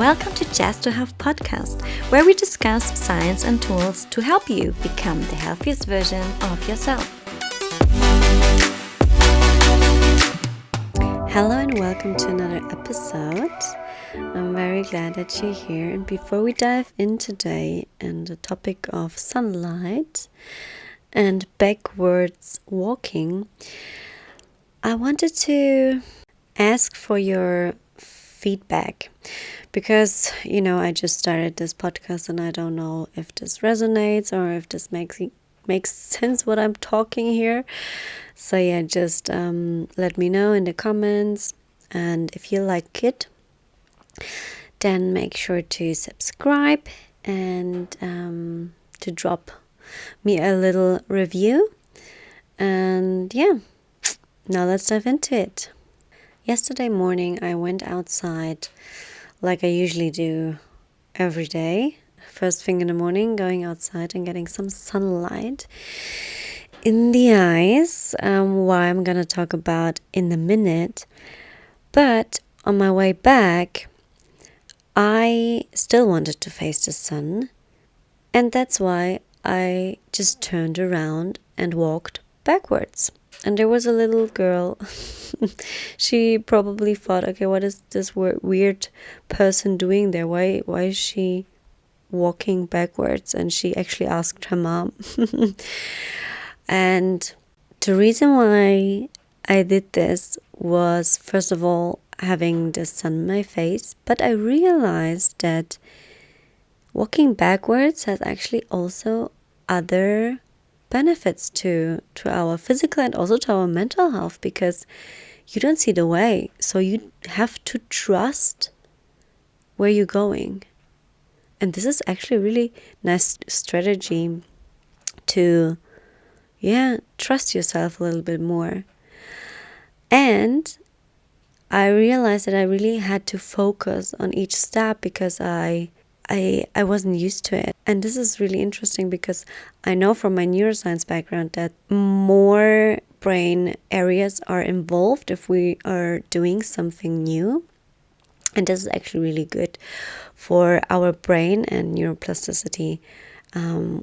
Welcome to Just to Have podcast, where we discuss science and tools to help you become the healthiest version of yourself. Hello and welcome to another episode. I'm very glad that you're here. And before we dive in today and the topic of sunlight and backwards walking, I wanted to ask for your feedback because I just started this podcast and I don't know if this resonates or if this makes sense what I'm talking here. So just let me know in the comments, and if you like it, then make sure to subscribe and to drop me a little review. And now let's dive into it. Yesterday morning, I went outside like I usually do every day. First thing in the morning, going outside and getting some sunlight in the eyes, why I'm going to talk about in a minute. But on my way back, I still wanted to face the sun. And that's why I just turned around and walked backwards. And there was a little girl. She probably thought, okay, what is this weird person doing there? Why is she walking backwards? And she actually asked her mom. And the reason why I did this was, first of all, having the sun in my face. But I realized that walking backwards has actually also other benefits to our physical and also to our mental health, because you don't see the way, so you have to trust where you're going. And this is actually a really nice strategy to trust yourself a little bit more. And I realized that I really had to focus on each step because I wasn't used to it. And this is really interesting because I know from my neuroscience background that more brain areas are involved if we are doing something new. And this is actually really good for our brain and neuroplasticity,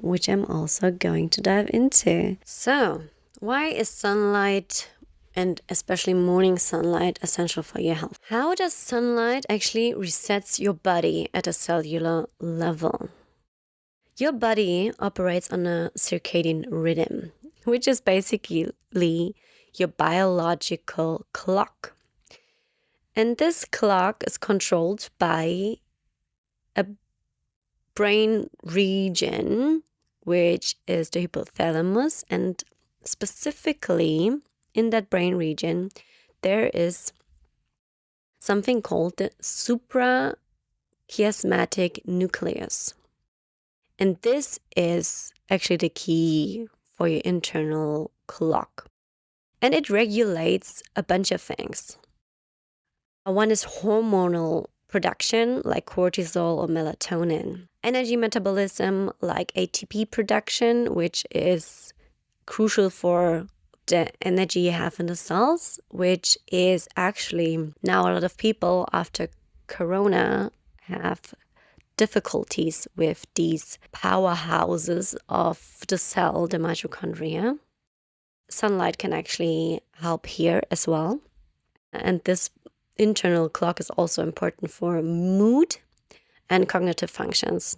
which I'm also going to dive into. So, why is sunlight, and especially morning sunlight, essential for your health? How does sunlight actually resets your body at a cellular level? Your body operates on a circadian rhythm, which is basically your biological clock. And this clock is controlled by a brain region, which is the hypothalamus, and specifically in that brain region, there is something called the suprachiasmatic nucleus. And this is actually the key for your internal clock. And it regulates a bunch of things. One is hormonal production, like cortisol or melatonin. Energy metabolism, like ATP production, which is crucial for the energy you have in the cells, which is actually now a lot of people after Corona have difficulties with these powerhouses of the cell, the mitochondria. Sunlight can actually help here as well. And this internal clock is also important for mood and cognitive functions.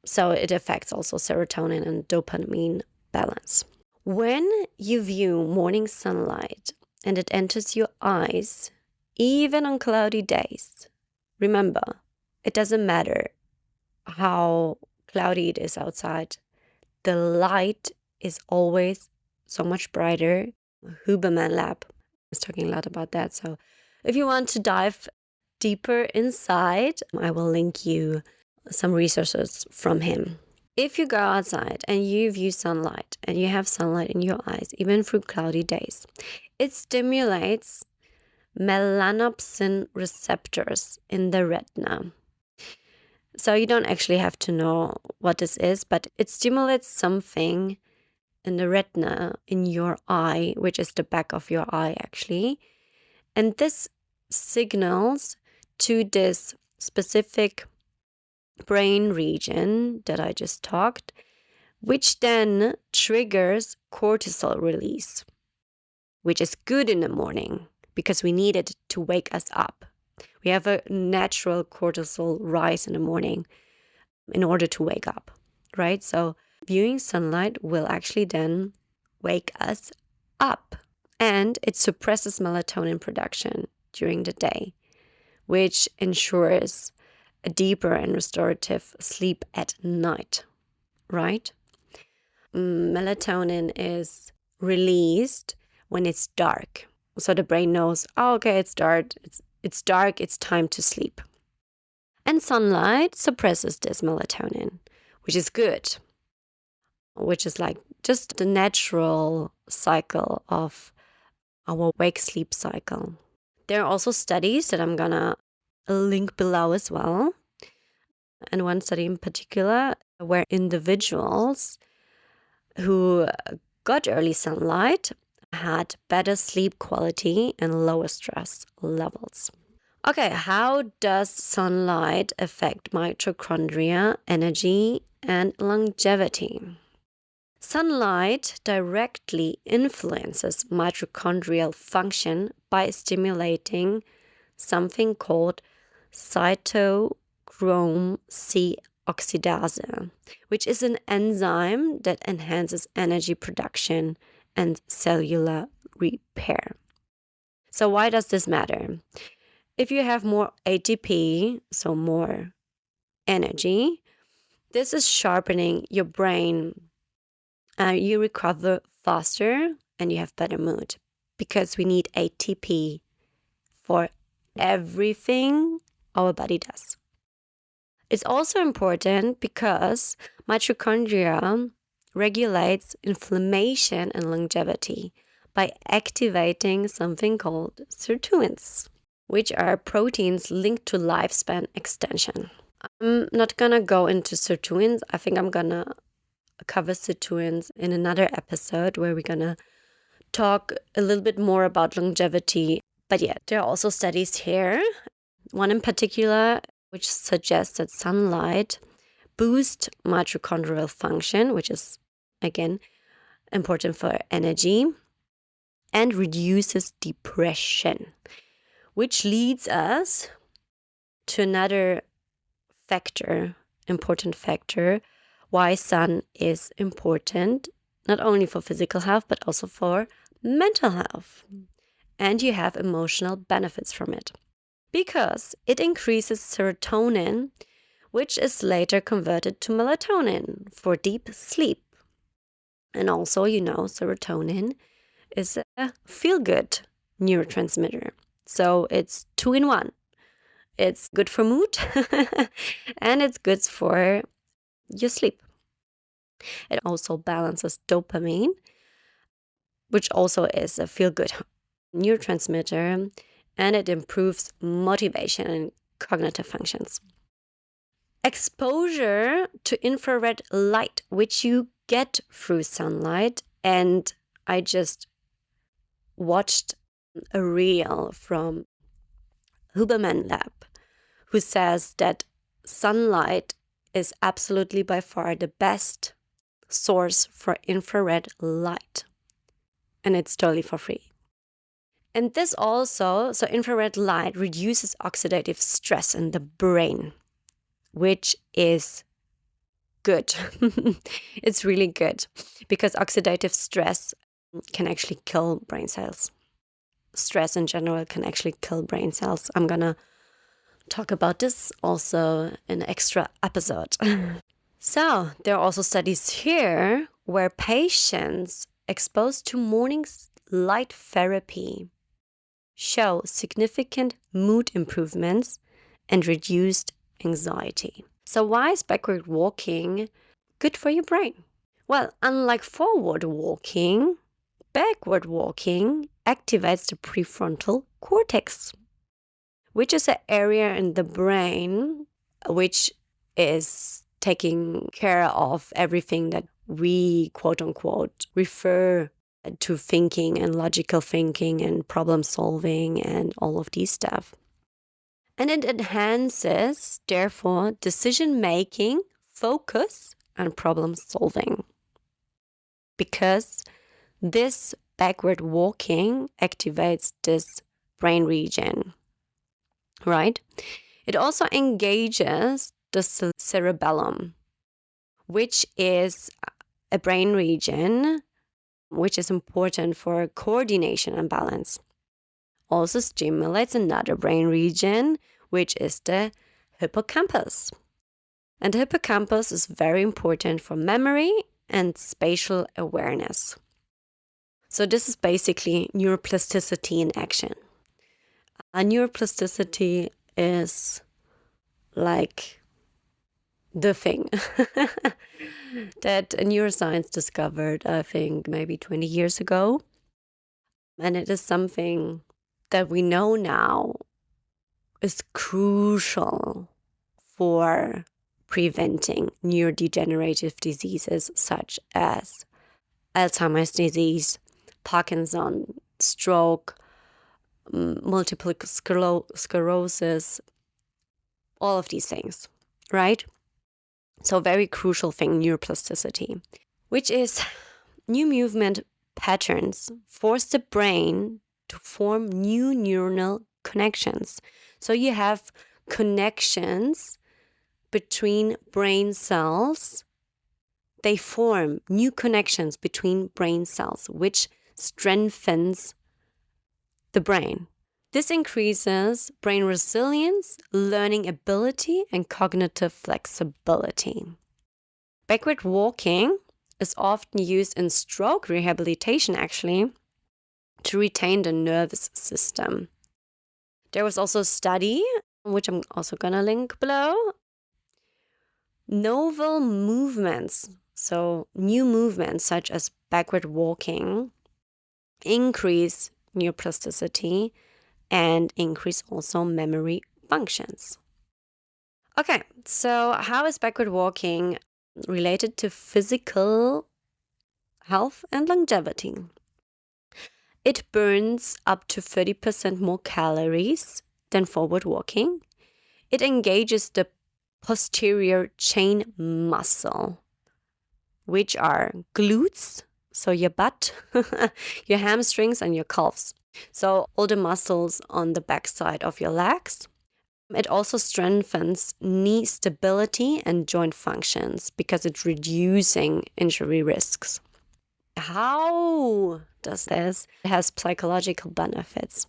So it affects also serotonin and dopamine balance. When you view morning sunlight and it enters your eyes, even on cloudy days, remember, it doesn't matter how cloudy it is outside. The light is always so much brighter. Huberman Lab is talking a lot about that. So if you want to dive deeper inside, I will link you some resources from him. If you go outside and you view sunlight and you have sunlight in your eyes, even through cloudy days, it stimulates melanopsin receptors in the retina. So you don't actually have to know what this is, but it stimulates something in the retina in your eye, which is the back of your eye actually. And this signals to this specific brain region that I just talked, which then triggers cortisol release, which is good in the morning because we need it to wake us up. We have a natural cortisol rise in the morning in order to wake up, right? So viewing sunlight will actually then wake us up, and it suppresses melatonin production during the day, which ensures a deeper and restorative sleep at night, right? Melatonin is released when it's dark. So the brain knows, oh, okay, it's dark. It's dark. It's time to sleep. And sunlight suppresses this melatonin, which is good, which is like just the natural cycle of our wake-sleep cycle. There are also studies that I'm going to link below as well. And one study in particular where individuals who got early sunlight had better sleep quality and lower stress levels. Okay, how does sunlight affect mitochondria, energy, and longevity? Sunlight directly influences mitochondrial function by stimulating something called cytochrome C oxidase, which is an enzyme that enhances energy production and cellular repair. So why does this matter? If you have more ATP, so more energy, this is sharpening your brain. You recover faster and you have better mood because we need ATP for everything our body does. It's also important because mitochondria regulates inflammation and longevity by activating something called sirtuins, which are proteins linked to lifespan extension. I'm not going to go into sirtuins. I think I'm going to cover sirtuins in another episode where we're going to talk a little bit more about longevity. But yeah, there are also studies here, one in particular, which suggests that sunlight boosts mitochondrial function, which is, again, important for energy, and reduces depression, which leads us to another factor, important factor, why sun is important, not only for physical health, but also for mental health. And you have emotional benefits from it because it increases serotonin, which is later converted to melatonin for deep sleep. And also, serotonin is a feel-good neurotransmitter. So it's 2 in 1. It's good for mood and it's good for your sleep. It also balances dopamine, which also is a feel-good neurotransmitter, and it improves motivation and cognitive functions. Exposure to infrared light, which you get through sunlight, and I just watched a reel from Huberman Lab who says that sunlight is absolutely by far the best source for infrared light, and it's totally for free. And this also, so infrared light reduces oxidative stress in the brain, which is good. It's really good because oxidative stress can actually kill brain cells. Stress in general can actually kill brain cells. I'm gonna talk about this also in an extra episode. So there are also studies here where patients exposed to morning light therapy show significant mood improvements and reduced anxiety. So why is backward walking good for your brain? Well, unlike forward walking, backward walking activates the prefrontal cortex, which is an area in the brain which is taking care of everything that we, quote unquote, refer to thinking and logical thinking and problem solving and all of these stuff. And it enhances, therefore, decision-making, focus, and problem-solving. Because this backward walking activates this brain region, right? It also engages the cerebellum, which is a brain region which is important for coordination and balance. Also stimulates another brain region, which is the hippocampus. And the hippocampus is very important for memory and spatial awareness. So this is basically neuroplasticity in action. Neuroplasticity is like the thing that neuroscience discovered, I think, maybe 20 years ago. And it is something that we know now is crucial for preventing neurodegenerative diseases such as Alzheimer's disease, Parkinson, stroke, multiple sclerosis, all of these things, right? So very crucial thing, neuroplasticity, which is new movement patterns force the brain to form new neuronal connections. So you have connections between brain cells. They form new connections between brain cells, which strengthens the brain. This increases brain resilience, learning ability, and cognitive flexibility. Backward walking is often used in stroke rehabilitation, actually, to retain the nervous system. There was also a study, which I'm also going to link below. Novel movements, so new movements such as backward walking, increase neuroplasticity and increase also memory functions. Okay, so how is backward walking related to physical health and longevity? It burns up to 30% more calories than forward walking. It engages the posterior chain muscle, which are glutes, so your butt, your hamstrings, and your calves. So all the muscles on the backside of your legs. It also strengthens knee stability and joint functions because it's reducing injury risks. How does this? It has psychological benefits.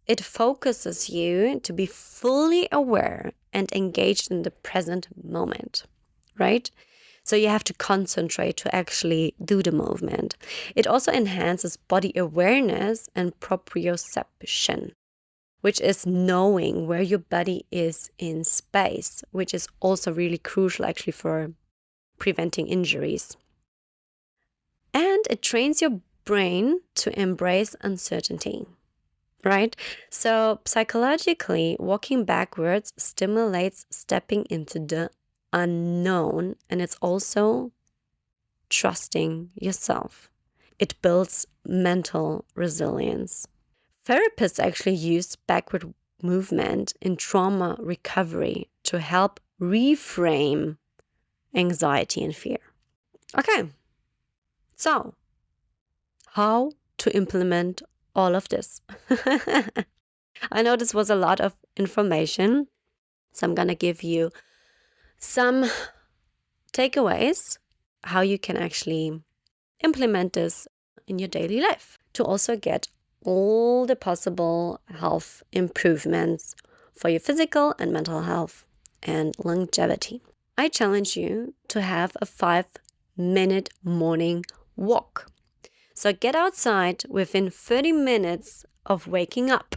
It focuses you to be fully aware and engaged in the present moment, right? So you have to concentrate to actually do the movement. It also enhances body awareness and proprioception, which is knowing where your body is in space, which is also really crucial actually for preventing injuries. And it trains your brain to embrace uncertainty, right? So psychologically, walking backwards stimulates stepping into the unknown, and it's also trusting yourself. It builds mental resilience. Therapists actually use backward movement in trauma recovery to help reframe anxiety and fear. Okay, so how to implement all of this? I know this was a lot of information, so I'm going to give you some takeaways how you can actually implement this in your daily life to also get all the possible health improvements for your physical and mental health and longevity. I challenge you to have a 5-minute morning walk. So get outside within 30 minutes of waking up.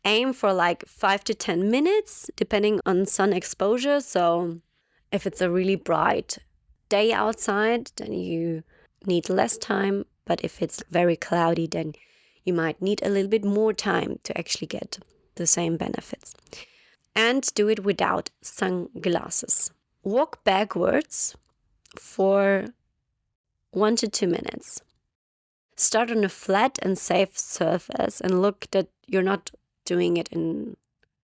Aim for like 5 to 10 minutes, depending on sun exposure. So if it's a really bright day outside, then you need less time. But if it's very cloudy, then you might need a little bit more time to actually get the same benefits. And do it without sunglasses. Walk backwards for 1 to 2 minutes. Start on a flat and safe surface and look that you're not doing it in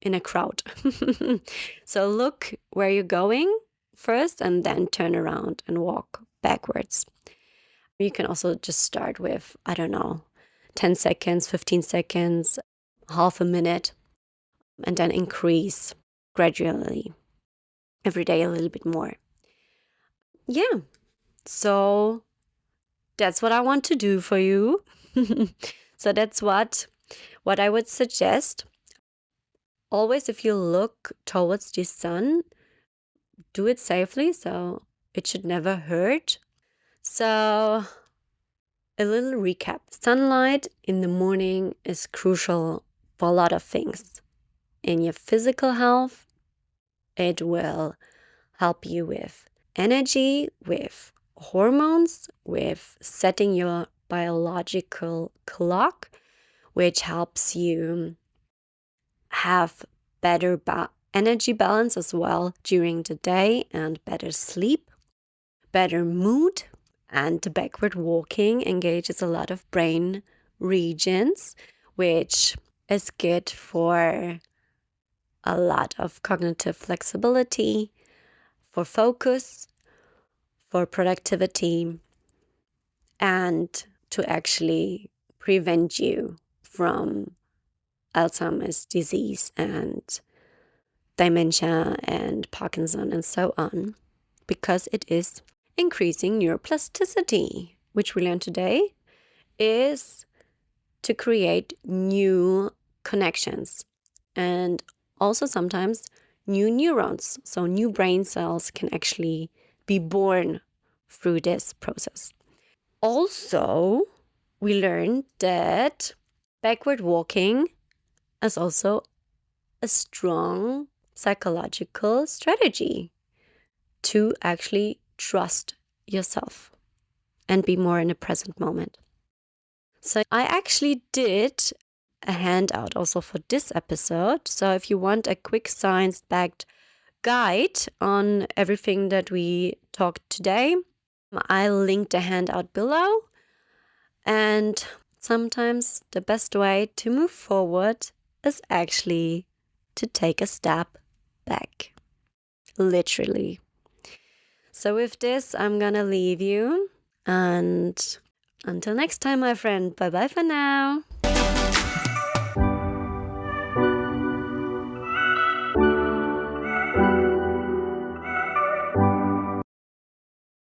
in a crowd. So look where you're going first and then turn around and walk backwards. You can also just start with, I don't know, 10 seconds, 15 seconds, half a minute, and then increase gradually every day a little bit more. Yeah. So that's what I want to do for you. So that's what I would suggest. Always, if you look towards the sun, do it safely. So it should never hurt. So a little recap. Sunlight in the morning is crucial for a lot of things. In your physical health, it will help you with energy, with hormones, with setting your biological clock, which helps you have better energy balance as well during the day and better sleep, better mood. And the backward walking engages a lot of brain regions, which is good for a lot of cognitive flexibility, for focus, for productivity, and to actually prevent you from Alzheimer's disease and dementia and Parkinson and so on, because it is increasing neuroplasticity, which we learned today is to create new connections and also sometimes new neurons. So new brain cells can actually be born through this process. Also, we learned that backward walking is also a strong psychological strategy to actually trust yourself and be more in the present moment. So I actually did a handout also for this episode. So if you want a quick science-backed guide on everything that we talked today, I'll link the handout below. And sometimes the best way to move forward is actually to take a step back, literally. So with this, I'm gonna leave you. And until next time, my friend, bye bye for now.